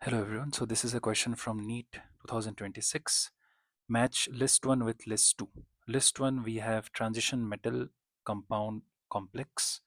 Hello everyone. So this is a question from NEET 2026. Match list 1 with list 2. List 1 we have transition metal compound complex.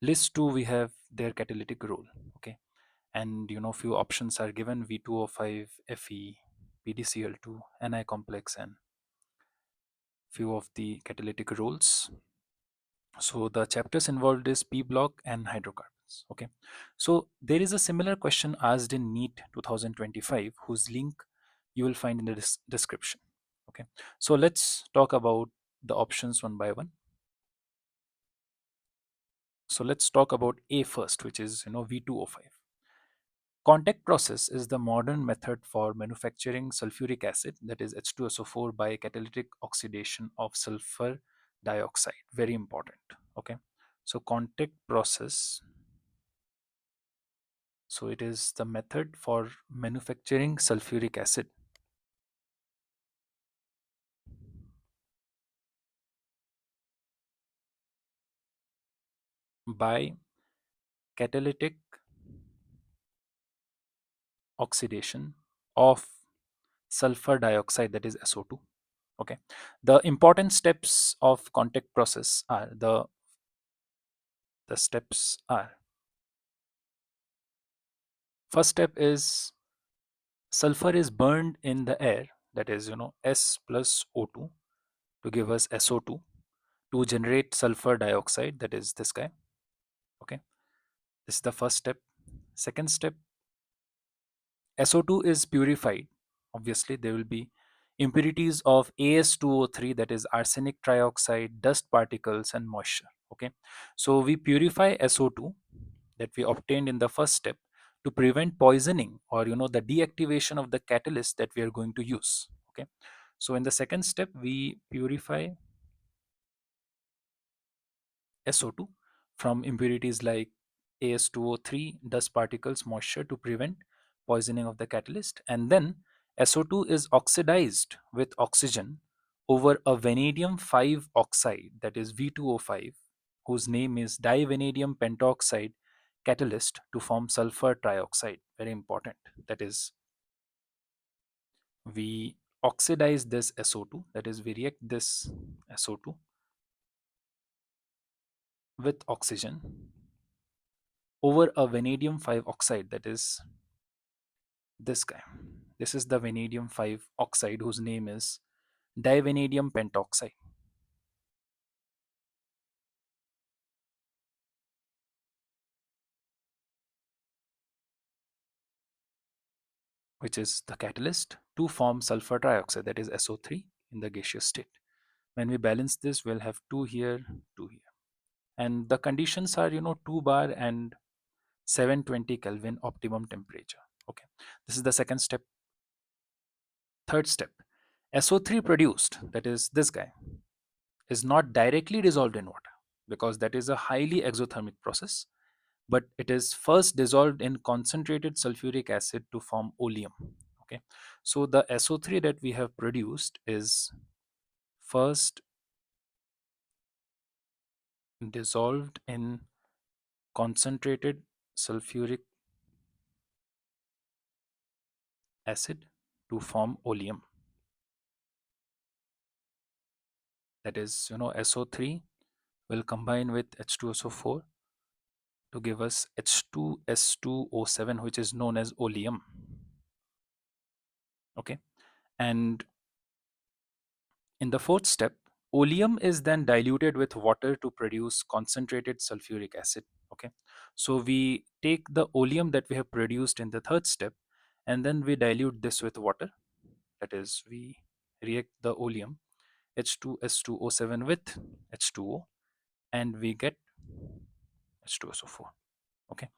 List 2 we have their catalytic role. Okay. And few options are given: V2O5, Fe, PDCl2, Ni complex, and few of the catalytic roles. So the chapters involved is P block and hydrocarbons. Okay. So there is a similar question asked in NEET 2025 whose link you will find in the description. Okay. So let's talk about the options one by one. So let's talk about A first, which is V2O5. Contact process is the modern method for manufacturing sulfuric acid, that is H2SO4, by catalytic oxidation of sulfur dioxide. Very important. Okay. So contact process, so it is the method for manufacturing sulfuric acid by catalytic oxidation of sulfur dioxide, that is SO2. Okay. The important steps of contact process are the steps are: first step is sulfur is burned in the air, that is S plus O2, to give us SO2, to generate sulfur dioxide, that is this guy. Okay. This is the first step. Second step, SO2 is purified. Obviously, there will be impurities of As2O3, that is arsenic trioxide, dust particles, and moisture. Okay, so we purify SO2 that we obtained in the first step to prevent poisoning, or the deactivation of the catalyst that we are going to use. Okay, so in the second step, we purify SO2 from impurities like As2O3, dust particles, moisture, to prevent poisoning of the catalyst. And then SO2 is oxidized with oxygen over a vanadium 5 oxide, that is V2O5, whose name is divanadium pentoxide catalyst, to form sulfur trioxide. Very important. That is, we oxidize this SO2, that is, we react this SO2 with oxygen over a vanadium 5 oxide, that is this guy. This is the vanadium 5 oxide whose name is divanadium pentoxide, which is the catalyst to form sulfur trioxide, that is SO3, in the gaseous state. When we balance this, we'll have 2 here, 2 here. And the conditions are 2 bar and 720 Kelvin optimum temperature. Okay, this is the second step. Third step, SO3 produced, that is this guy, is not directly dissolved in water, because that is a highly exothermic process, but it is first dissolved in concentrated sulfuric acid to form oleum. Okay, so the SO3 that we have produced is first dissolved in concentrated sulfuric acid to form oleum. That is, SO3 will combine with H2SO4 to give us H2S2O7, which is known as oleum. Okay, and in the fourth step, oleum is then diluted with water to produce concentrated sulfuric acid. Okay, so we take the oleum that we have produced in the third step, and then we dilute this with water. That is, we react the oleum H2S2O7 with H2O, and we get H2SO4. Okay,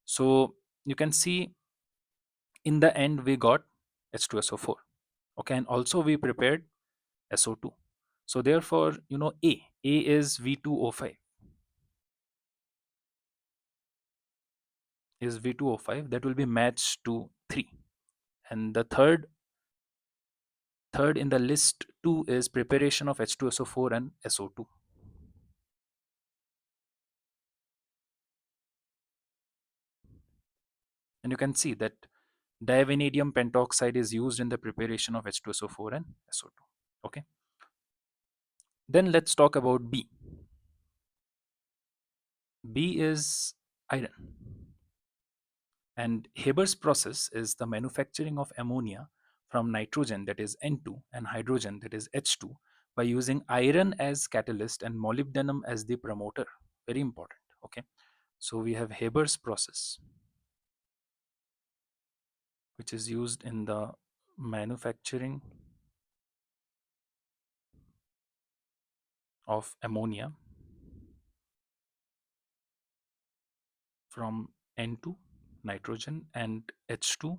so you can see in the end we got H2SO4. Okay, and also we prepared SO2. So therefore, A is V2O5, is V2O5, that will be matched to 3. And the third in the list 2 is preparation of H2SO4 and SO2. And you can see that Divanadium pentoxide is used in the preparation of H2SO4 and SO2. Okay. Then let's talk about B. B is iron. And Haber's process is the manufacturing of ammonia from nitrogen, that is N2, and hydrogen, that is H2, by using iron as catalyst and molybdenum as the promoter. Very important. Okay. So we have Haber's process, which is used in the manufacturing of ammonia from N2, nitrogen, and H2,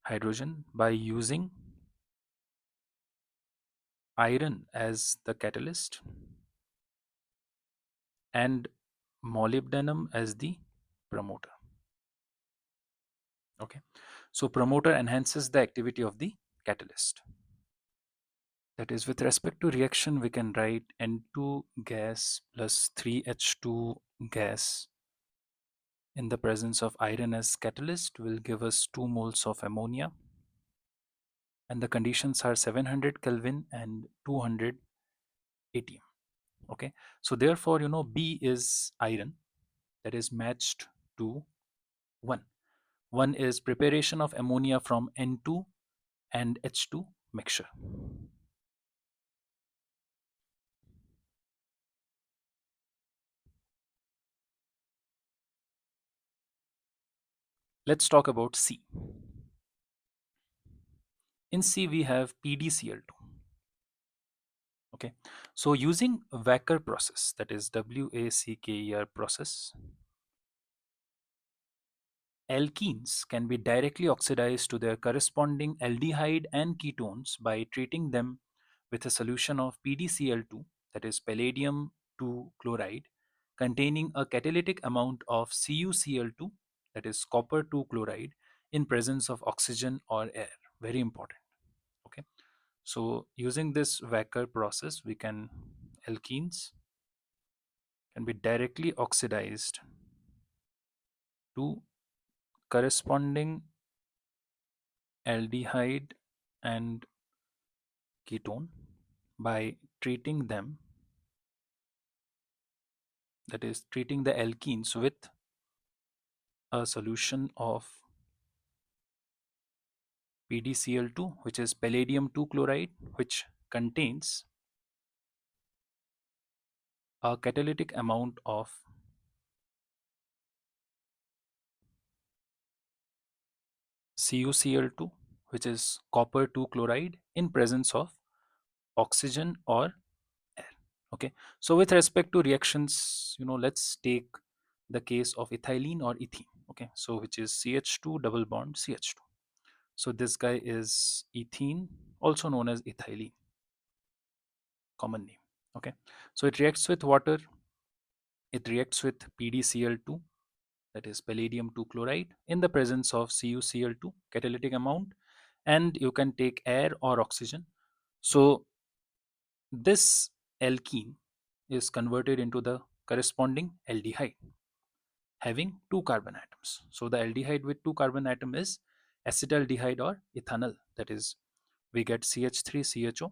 hydrogen, by using iron as the catalyst and molybdenum as the promoter. Okay. So promoter enhances the activity of the catalyst. That is, with respect to reaction, we can write N2 gas plus 3H2 gas in the presence of iron as catalyst will give us 2 moles of ammonia, and the conditions are 700 Kelvin and 200 atm. Okay, so therefore, B is iron, that is matched to 1. 1 is preparation of ammonia from N2 and H2 mixture. Let's talk about C. In C, we have PdCl2. Okay, so using Wacker process, that is WACKER process, alkenes can be directly oxidized to their corresponding aldehyde and ketones by treating them with a solution of PdCl2, that is palladium 2 chloride, containing a catalytic amount of CuCl2, that is copper 2 chloride, in presence of oxygen or air. Very important. Okay. So using this Wacker process, we can alkenes can be directly oxidized to corresponding aldehyde and ketone by treating them, that is treating the alkenes with a solution of PdCl2, which is palladium 2 chloride, which contains a catalytic amount of CuCl2, which is copper 2 chloride, in presence of oxygen or air. Okay, so with respect to reactions, let's take the case of ethylene or ethene. Okay, so which is CH2 double bond CH2. So this guy is ethene, also known as ethylene, common name. Okay, so it reacts with water, it reacts with PdCl2, that is palladium 2 chloride, in the presence of CuCl2 catalytic amount, and you can take air or oxygen. So this alkene is converted into the corresponding aldehyde having 2 carbon atoms. So the aldehyde with 2 carbon atom is acetaldehyde or ethanol, that is we get CH3CHO,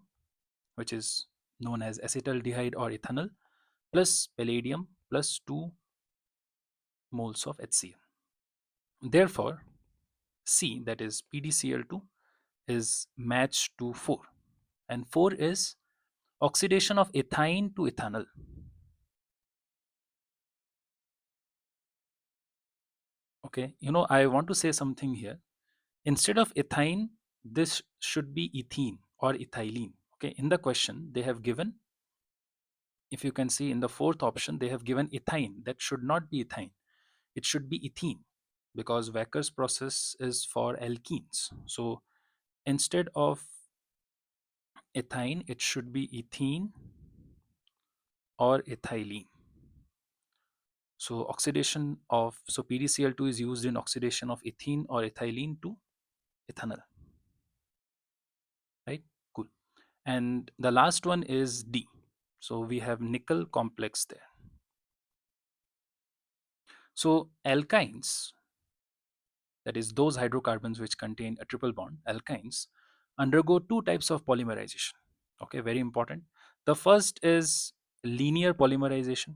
which is known as acetaldehyde or ethanol, plus palladium plus 2 moles of HCl. Therefore, C, that is PdCl2, is matched to 4, and 4 is oxidation of ethyne to ethanol. Okay, I want to say something here. Instead of ethyne, this should be ethene or ethylene. Okay, in the question, they have given, if you can see in the fourth option, they have given ethyne. That should not be ethyne. It should be ethene, because Wacker's process is for alkenes. So instead of ethyne, it should be ethene or ethylene. So PdCl2 is used in oxidation of ethene or ethylene to ethanol. Right? Cool. And the last one is D. So we have nickel complex there. So alkynes that is those hydrocarbons which contain a triple bond, alkynes, undergo two types of polymerization. Okay, very important. The first is linear polymerization.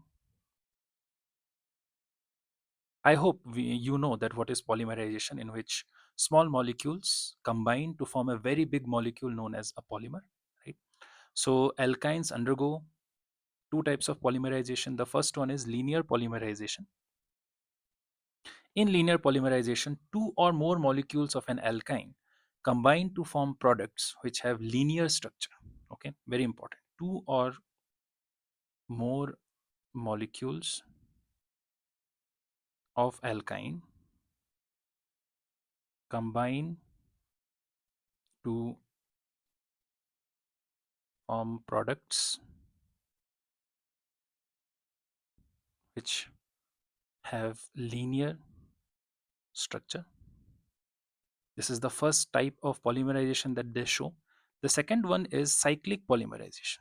I hope you know that what is polymerization, in which small molecules combine to form a very big molecule known as a polymer, right? So alkynes undergo two types of polymerization. The first one is linear polymerization. In linear polymerization, two or more molecules of an alkyne combine to form products which have linear structure. Okay, very important. Two or more molecules of alkyne combine to form products which have linear structure. This is the first type of polymerization that they show. The second one is cyclic polymerization.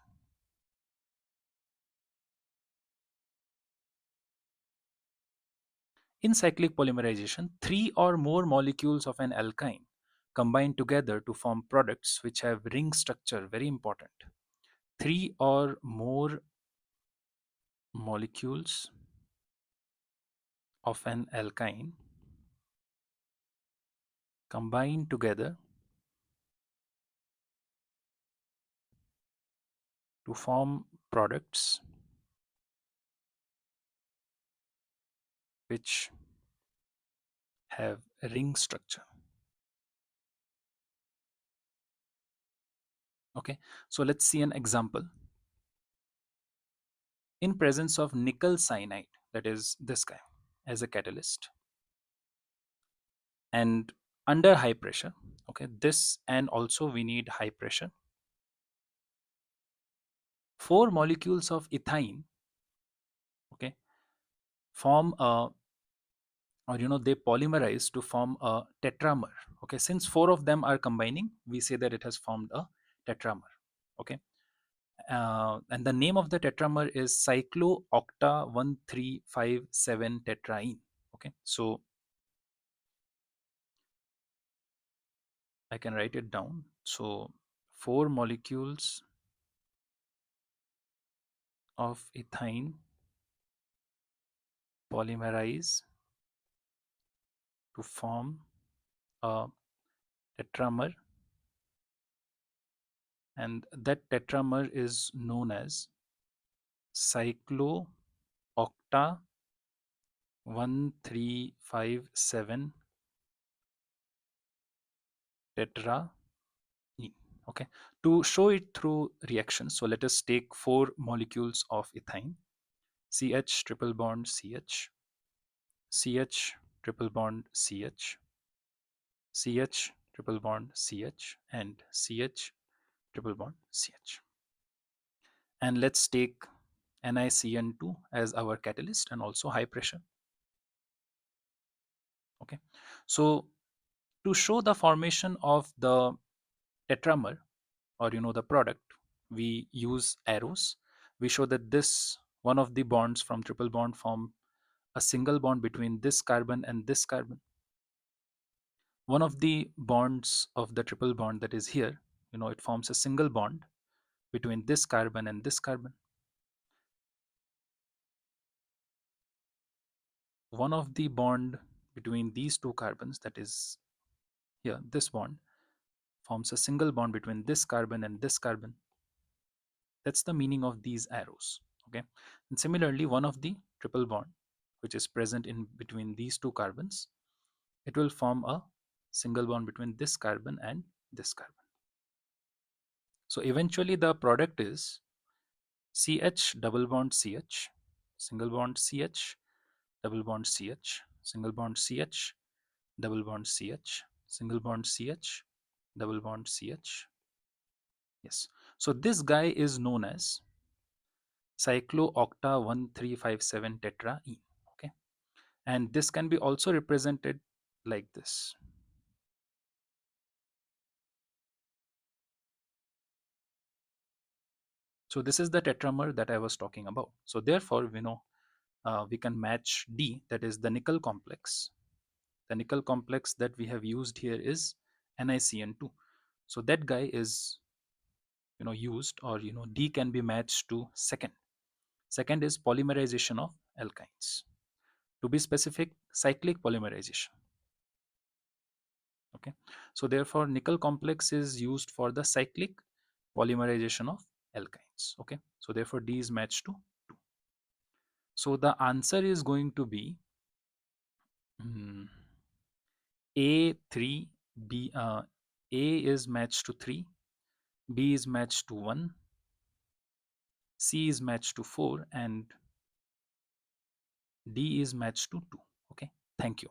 In cyclic polymerization, three or more molecules of an alkyne combine together to form products which have ring structure. Very important. Three or more molecules of an alkyne combine together to form products which have ring structure. Okay, so let's see an example. In presence of nickel cyanide, that is this guy, as a catalyst, and under high pressure, okay, this, and also we need high pressure, four molecules of ethine, okay, form a, or they polymerize to form a tetramer. Okay, since four of them are combining, we say that it has formed a tetramer. Okay, and the name of the tetramer is cycloocta 1357 tetraene. Okay, so I can write it down. So four molecules of ethine polymerize to form a tetramer, and that tetramer is known as cycloocta 1357 tetraene. Okay, to show it through reaction, so let us take four molecules of ethine: CH triple bond CH, CH triple bond CH, CH triple bond CH, and CH triple bond CH. And let's take NiCN2 as our catalyst and also high pressure. Okay, so to show the formation of the tetramer, or the product, we use arrows. We show that this one of the bonds from triple bond form a single bond between this carbon and this carbon. One of the bonds of the triple bond, that is here, it forms a single bond between this carbon and this carbon. One of the bond between these two carbons, that is here, this bond, forms a single bond between this carbon and this carbon. That's the meaning of these arrows. Okay, and similarly, one of the triple bond which is present in between these two carbons, it will form a single bond between this carbon and this carbon. So eventually the product is CH double bond CH, single bond CH, double bond CH, single bond CH, double bond CH, single bond CH, double bond CH. Yes. So this guy is known as cycloocta 1357 tetraene. Okay. And this can be also represented like this. So this is the tetramer that I was talking about. So therefore, we know we can match D, that is the nickel complex, The nickel complex that we have used here is NiCN2. So that guy is used, or D can be matched to second. Second is polymerization of alkynes. To be specific, cyclic polymerization. Okay, so therefore nickel complex is used for the cyclic polymerization of alkynes. Okay, so therefore D is matched to 2. So the answer is going to be A3, B. A is matched to 3, B is matched to 1, C is matched to 4, and D is matched to 2. Okay, thank you.